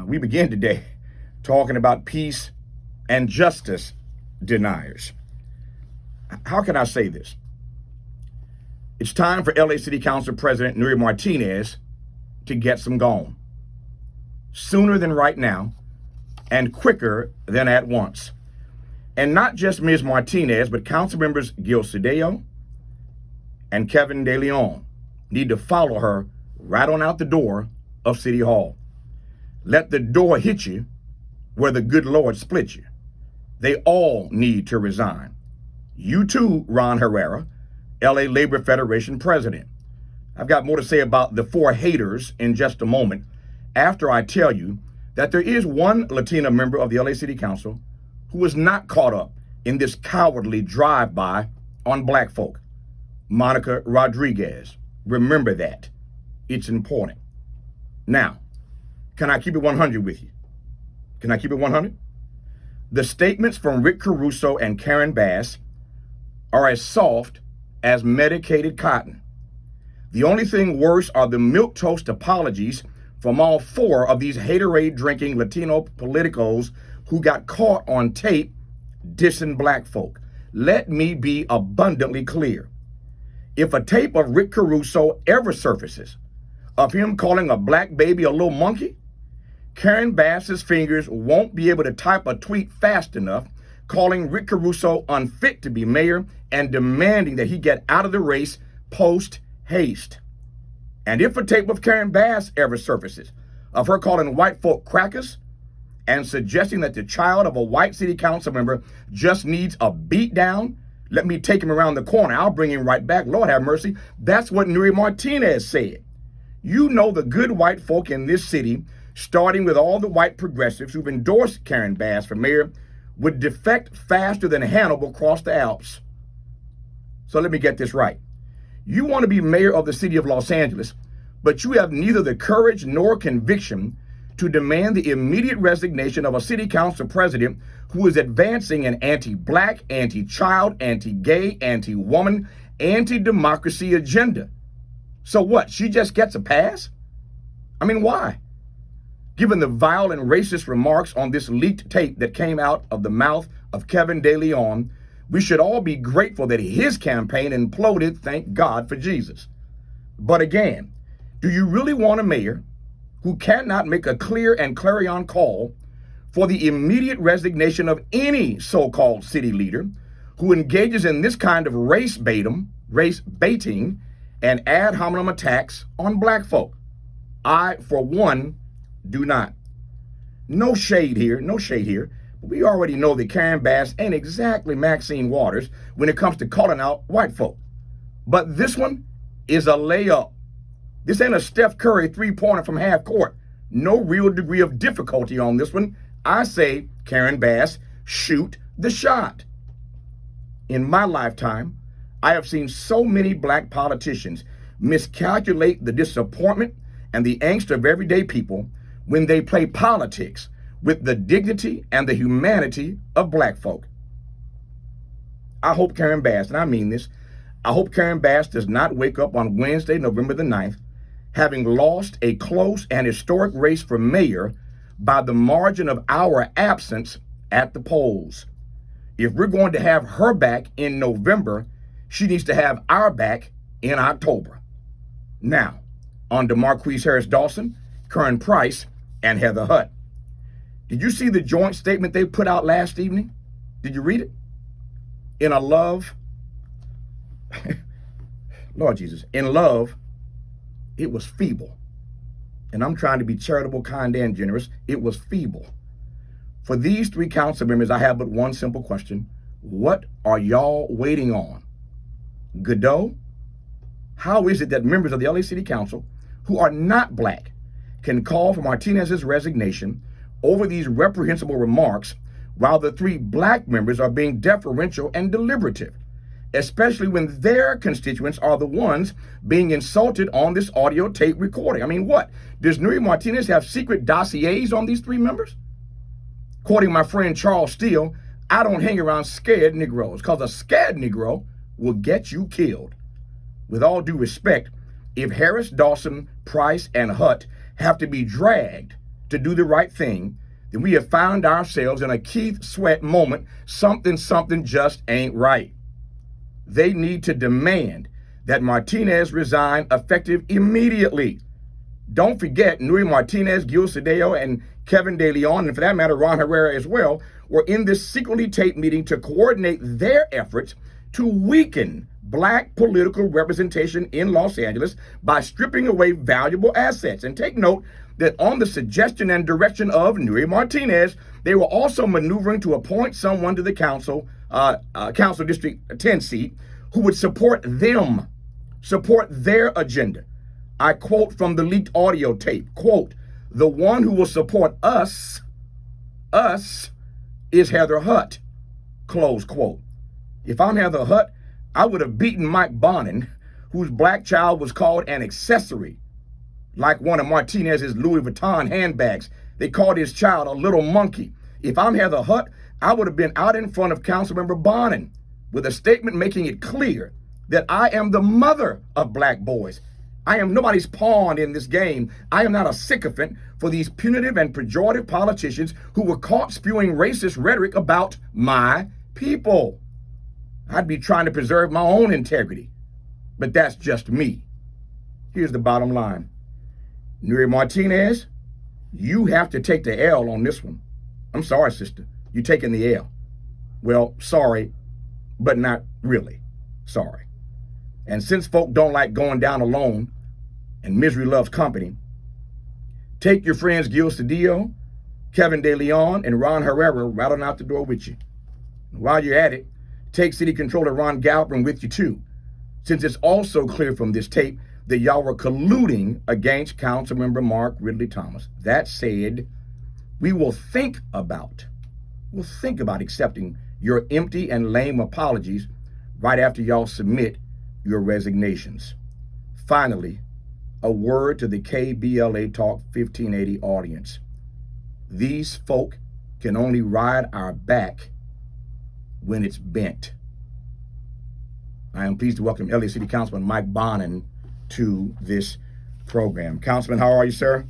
We begin today talking about peace and justice deniers. How can I say this? It's time for LA City Council President Nury Martinez to get some gone. Sooner than right now and quicker than at once. And not just Ms. Martinez, but council members Gil Cedillo and Kevin De León need to follow her right on out the door of City Hall. Let the door hit you where the good Lord split you. They all need to resign. You too, Ron Herrera, LA Labor Federation president. I've got more to say about the four haters in just a moment after I tell you that there is one Latino member of the LA City Council who was not caught up in this cowardly drive-by on black folk. Monica Rodriguez. Remember that. It's important. Now, can I keep it 100 with you? Can I keep it 100? The statements from Rick Caruso and Karen Bass are as soft as medicated cotton. The only thing worse are the milquetoast apologies from all four of these haterade drinking Latino politicos who got caught on tape dissing black folk. Let me be abundantly clear. If a tape of Rick Caruso ever surfaces of him calling a black baby a little monkey, Karen Bass's fingers won't be able to type a tweet fast enough calling Rick Caruso unfit to be mayor and demanding that he get out of the race post haste. And if a tape of Karen Bass ever surfaces of her calling white folk crackers and suggesting that the child of a white city council member just needs a beat down, let me take him around the corner, I'll bring him right back, Lord have mercy. That's what Nury Martinez said. You know the good white folk in this city, starting with all the white progressives who've endorsed Karen Bass for mayor, would defect faster than Hannibal crossed the Alps. So let me get this right. You want to be mayor of the city of Los Angeles, but you have neither the courage nor conviction to demand the immediate resignation of a city council president who is advancing an anti-black, anti-child, anti-gay, anti-woman, anti-democracy agenda. So what, she just gets a pass? I mean, why? Given the vile and racist remarks on this leaked tape that came out of the mouth of Kevin De León, we should all be grateful that his campaign imploded, thank God for Jesus. But again, do you really want a mayor who cannot make a clear and clarion call for the immediate resignation of any so-called city leader who engages in this kind of race baiting, and ad hominem attacks on black folk? I, for one, do not. No shade here. We already know that Karen Bass ain't exactly Maxine Waters when it comes to calling out white folk. But this one is a layup. This ain't a Steph Curry three-pointer from half court. No real degree of difficulty on this one. I say, Karen Bass, shoot the shot. In my lifetime, I have seen so many black politicians miscalculate the disappointment and the angst of everyday people when they play politics with the dignity and the humanity of black folk. I hope Karen Bass, and I mean this, I hope Karen Bass does not wake up on Wednesday, November the 9th, having lost a close and historic race for mayor by the margin of our absence at the polls. If we're going to have her back in November, she needs to have our back in October. Now, on to Marquise Harris Dawson, Kern Price, and Heather Hutt. Did you see the joint statement they put out last evening? Did you read it? In love, Lord Jesus, in love, it was feeble. And I'm trying to be charitable, kind, and generous. It was feeble. For these three council members, I have but one simple question. What are y'all waiting on? Godot? How is it that members of the LA City Council who are not black can call for Martinez's resignation over these reprehensible remarks while the three black members are being deferential and deliberative, especially when their constituents are the ones being insulted on this audio tape recording? I mean, what? Does Nury Martinez have secret dossiers on these three members? Quoting my friend Charles Steele, I don't hang around scared Negroes, because a scared Negro will get you killed. With all due respect, if Harris, Dawson, Price, and Hutt have to be dragged to do the right thing, then we have found ourselves in a Keith Sweat moment. Something just ain't right. They need to demand that Martinez resign effective immediately. Don't forget, Nury Martinez, Cedillo, and Kevin De León, and for that matter, Ron Herrera as well, were in this secretly taped meeting to coordinate their efforts to weaken Black political representation in Los Angeles by stripping away valuable assets. And take note that on the suggestion and direction of Nury Martinez, they were also maneuvering to appoint someone to the council District 10 seat who would support them, support their agenda. I quote from the leaked audio tape, quote, "The one who will support us is Heather Hutt," close quote. If I'm Heather Hutt, I would have beaten Mike Bonin, whose black child was called an accessory, like one of Martinez's Louis Vuitton handbags. They called his child a little monkey. If I'm Heather Hutt, I would have been out in front of Councilmember Bonin with a statement making it clear that I am the mother of black boys. I am nobody's pawn in this game. I am not a sycophant for these punitive and pejorative politicians who were caught spewing racist rhetoric about my people. I'd be trying to preserve my own integrity, but that's just me. Here's the bottom line. Nury Martinez, you have to take the L on this one. I'm sorry, sister. You're taking the L. Well, sorry, but not really sorry. And since folk don't like going down alone and misery loves company, take your friends Cedillo, Kevin De León, and Ron Herrera right on out the door with you. And while you're at it, take City Controller Ron Galpin with you too, since it's also clear from this tape that y'all were colluding against Councilmember Mark Ridley Thomas. That said, we will think about accepting your empty and lame apologies right after y'all submit your resignations. Finally, a word to the KBLA Talk 1580 audience. These folk can only ride our back when it's bent. I am pleased to welcome LA City Councilman Mike Bonin to this program. Councilman, how are you, sir?